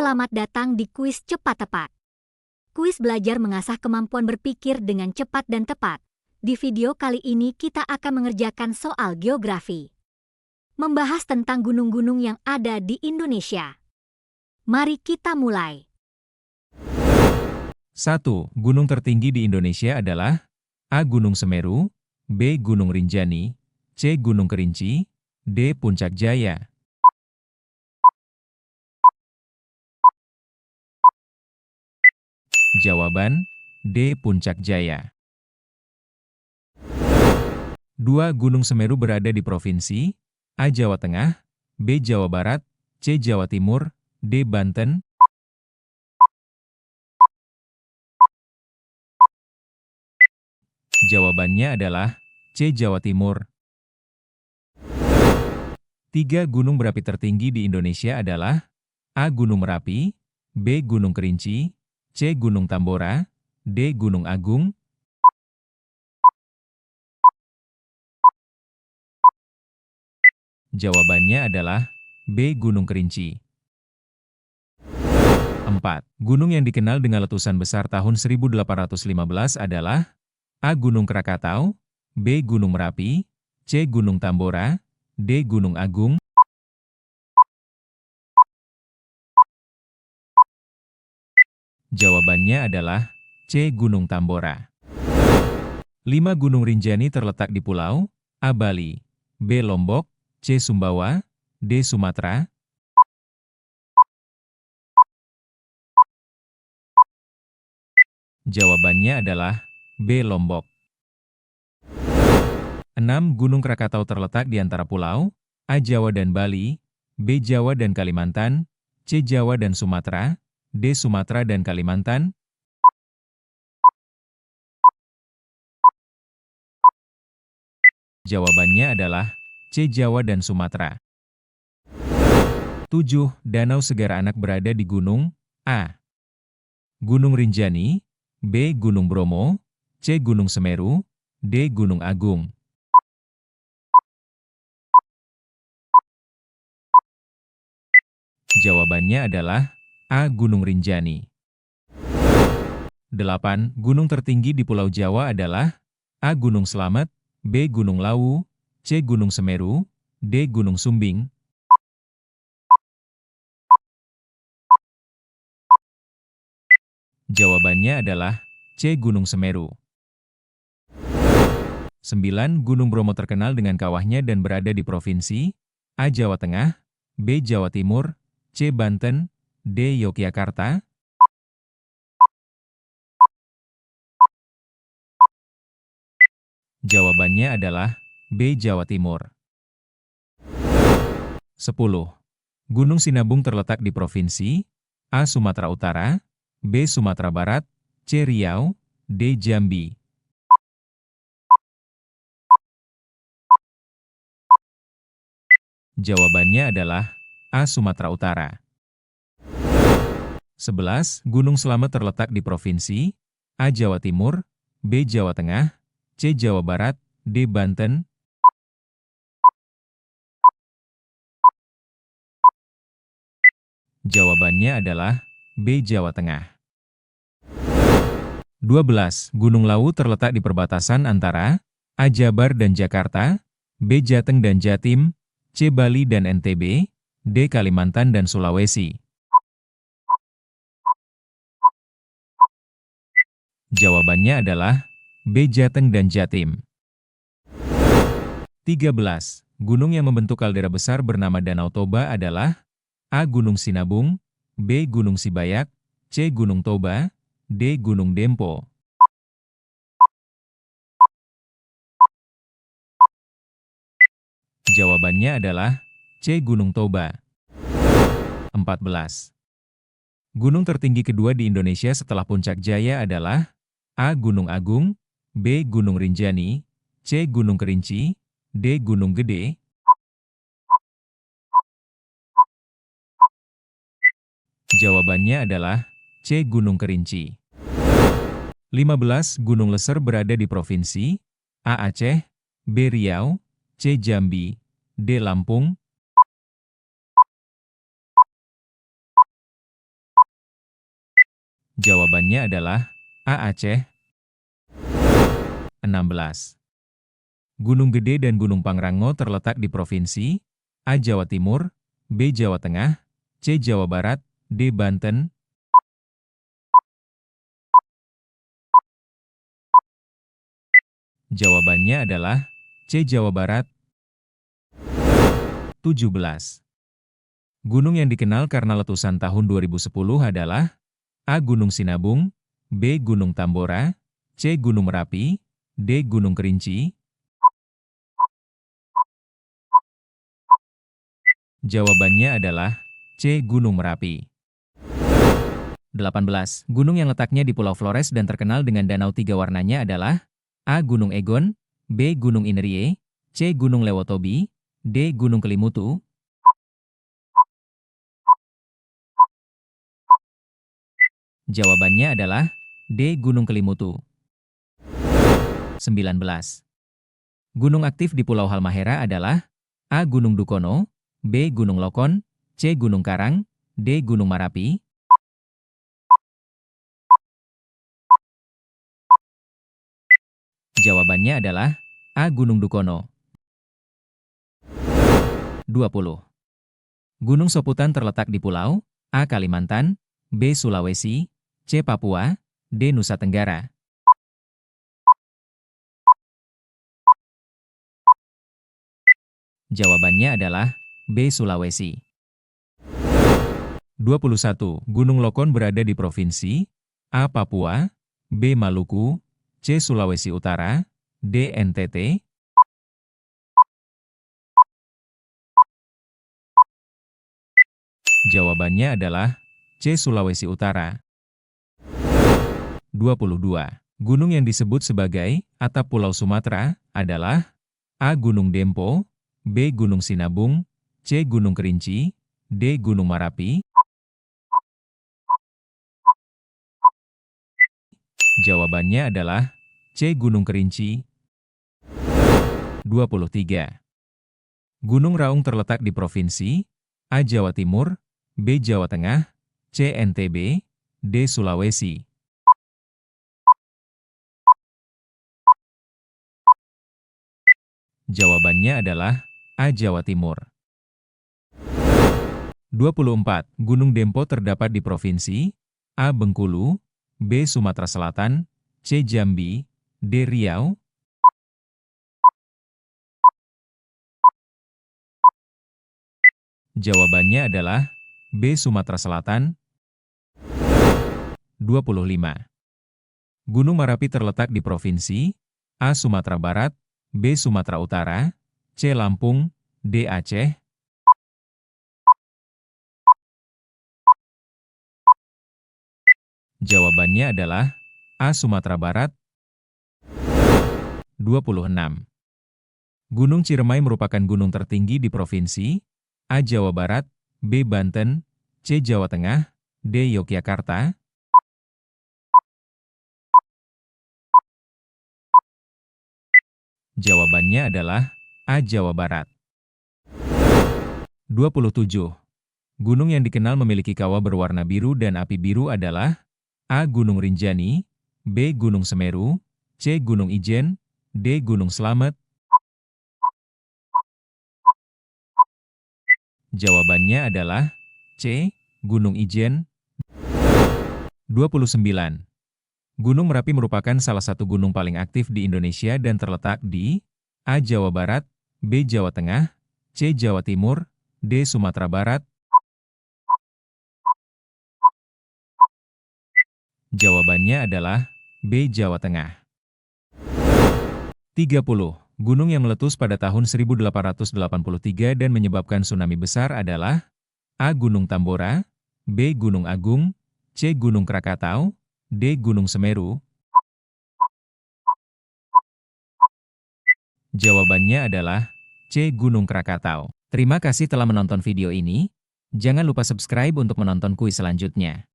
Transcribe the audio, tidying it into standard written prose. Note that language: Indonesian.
Selamat datang di kuis cepat tepat. Kuis belajar mengasah kemampuan berpikir dengan cepat dan tepat. Di video kali ini kita akan mengerjakan soal geografi. Membahas tentang gunung-gunung yang ada di Indonesia. Mari kita mulai. 1. Gunung tertinggi di Indonesia adalah A. Gunung Semeru, B. Gunung Rinjani, C. Gunung Kerinci, D. Puncak Jaya. Jawaban D. Puncak Jaya. 2. Gunung Semeru berada di provinsi A. Jawa Tengah, B. Jawa Barat, C. Jawa Timur, D. Banten. Jawabannya adalah C. Jawa Timur. 3. Gunung berapi tertinggi di Indonesia adalah A. Gunung Merapi, B. Gunung Kerinci, C. Gunung Tambora, D. Gunung Agung. Jawabannya adalah B. Gunung Kerinci. 4. Gunung yang dikenal dengan letusan besar tahun 1815 adalah A. Gunung Krakatau, B. Gunung Merapi, C. Gunung Tambora, D. Gunung Agung. Jawabannya adalah C. Gunung Tambora. 5. Gunung Rinjani terletak di pulau A. Bali, B. Lombok, C. Sumbawa, D. Sumatera. Jawabannya adalah B. Lombok. 6. Gunung Krakatau terletak di antara pulau A. Jawa dan Bali, B. Jawa dan Kalimantan, C. Jawa dan Sumatera, D. Sumatera dan Kalimantan. Jawabannya adalah C. Jawa dan Sumatera. 7. Danau Segara Anak berada di Gunung A. Gunung Rinjani, B. Gunung Bromo, C. Gunung Semeru, D. Gunung Agung. Jawabannya adalah A. Gunung Rinjani. 8. Gunung tertinggi di Pulau Jawa adalah A. Gunung Slamet, B. Gunung Lawu, C. Gunung Semeru, D. Gunung Sumbing. Jawabannya adalah C. Gunung Semeru. 9. Gunung Bromo terkenal dengan kawahnya dan berada di provinsi A. Jawa Tengah, B. Jawa Timur, C. Banten, D. Yogyakarta. Jawabannya adalah B. Jawa Timur. 10. Gunung Sinabung terletak di provinsi A. Sumatera Utara, B. Sumatera Barat, C. Riau, D. Jambi. Jawabannya adalah A. Sumatera Utara. 11. Gunung Slamet terletak di provinsi A. Jawa Timur, B. Jawa Tengah, C. Jawa Barat, D. Banten. Jawabannya adalah B. Jawa Tengah. 12. Gunung Lawu terletak di perbatasan antara A. Jabar dan Jakarta, B. Jateng dan Jatim, C. Bali dan NTB, D. Kalimantan dan Sulawesi. Jawabannya adalah B. Jateng dan Jatim. 13. Gunung yang membentuk kaldera besar bernama Danau Toba adalah A. Gunung Sinabung, B. Gunung Sibayak, C. Gunung Toba, D. Gunung Dempo. Jawabannya adalah C. Gunung Toba. 14. Gunung tertinggi kedua di Indonesia setelah Puncak Jaya adalah A. Gunung Agung, B. Gunung Rinjani, C. Gunung Kerinci, D. Gunung Gede. Jawabannya adalah C. Gunung Kerinci. 15. Gunung Leser berada di provinsi A. Aceh, B. Riau, C. Jambi, D. Lampung. Jawabannya adalah A. Aceh. 16. Gunung Gede dan Gunung Pangrango terletak di provinsi A. Jawa Timur, B. Jawa Tengah, C. Jawa Barat, D. Banten. Jawabannya adalah C. Jawa Barat. 17. Gunung yang dikenal karena letusan tahun 2010 adalah A. Gunung Sinabung, B. Gunung Tambora, C. Gunung Merapi, D. Gunung Kerinci. Jawabannya adalah C. Gunung Merapi. 18. Gunung yang letaknya di Pulau Flores dan terkenal dengan danau tiga warnanya adalah A. Gunung Egon, B. Gunung Inerie, C. Gunung Lewotobi, D. Gunung Kelimutu. Jawabannya adalah D. Gunung Kelimutu. 19. Gunung aktif di Pulau Halmahera adalah A. Gunung Dukono, B. Gunung Lokon, C. Gunung Karang, D. Gunung Marapi. Jawabannya adalah A. Gunung Dukono. 20. Gunung Soputan terletak di Pulau A. Kalimantan, B. Sulawesi, C. Papua, D. Nusa Tenggara. Jawabannya adalah B. Sulawesi. 21. Gunung Lokon berada di provinsi A. Papua, B. Maluku, C. Sulawesi Utara, D. NTT. Jawabannya adalah C. Sulawesi Utara. 22. Gunung yang disebut sebagai atap Pulau Sumatera adalah A. Gunung Dempo, B. Gunung Sinabung, C. Gunung Kerinci, D. Gunung Marapi. Jawabannya adalah C. Gunung Kerinci. 23. Gunung Raung terletak di provinsi A. Jawa Timur, B. Jawa Tengah, C. NTB, D. Sulawesi. Jawabannya adalah A. Jawa Timur. 24. Gunung Dempo terdapat di provinsi A. Bengkulu, B. Sumatera Selatan, C. Jambi, D. Riau. Jawabannya adalah B. Sumatera Selatan. 25. Gunung Marapi terletak di provinsi A. Sumatera Barat, B. Sumatera Utara, C. Lampung, D. Aceh. Jawabannya adalah A. Sumatera Barat. 26. Gunung Ciremai merupakan gunung tertinggi di provinsi A. Jawa Barat, B. Banten, C. Jawa Tengah, D. Yogyakarta. Jawabannya adalah A. Jawa Barat. 27. Gunung yang dikenal memiliki kawah berwarna biru dan api biru adalah A. Gunung Rinjani, B. Gunung Semeru, C. Gunung Ijen, D. Gunung Slamet. Jawabannya adalah C. Gunung Ijen. 29. Gunung Merapi merupakan salah satu gunung paling aktif di Indonesia dan terletak di A. Jawa Barat, B. Jawa Tengah, C. Jawa Timur, D. Sumatera Barat. Jawabannya adalah B. Jawa Tengah. 30. Gunung yang meletus pada tahun 1883 dan menyebabkan tsunami besar adalah A. Gunung Tambora, B. Gunung Agung, C. Gunung Krakatau, D. Gunung Semeru. Jawabannya adalah C. Gunung Krakatau. Terima kasih telah menonton video ini. Jangan lupa subscribe untuk menonton kuis selanjutnya.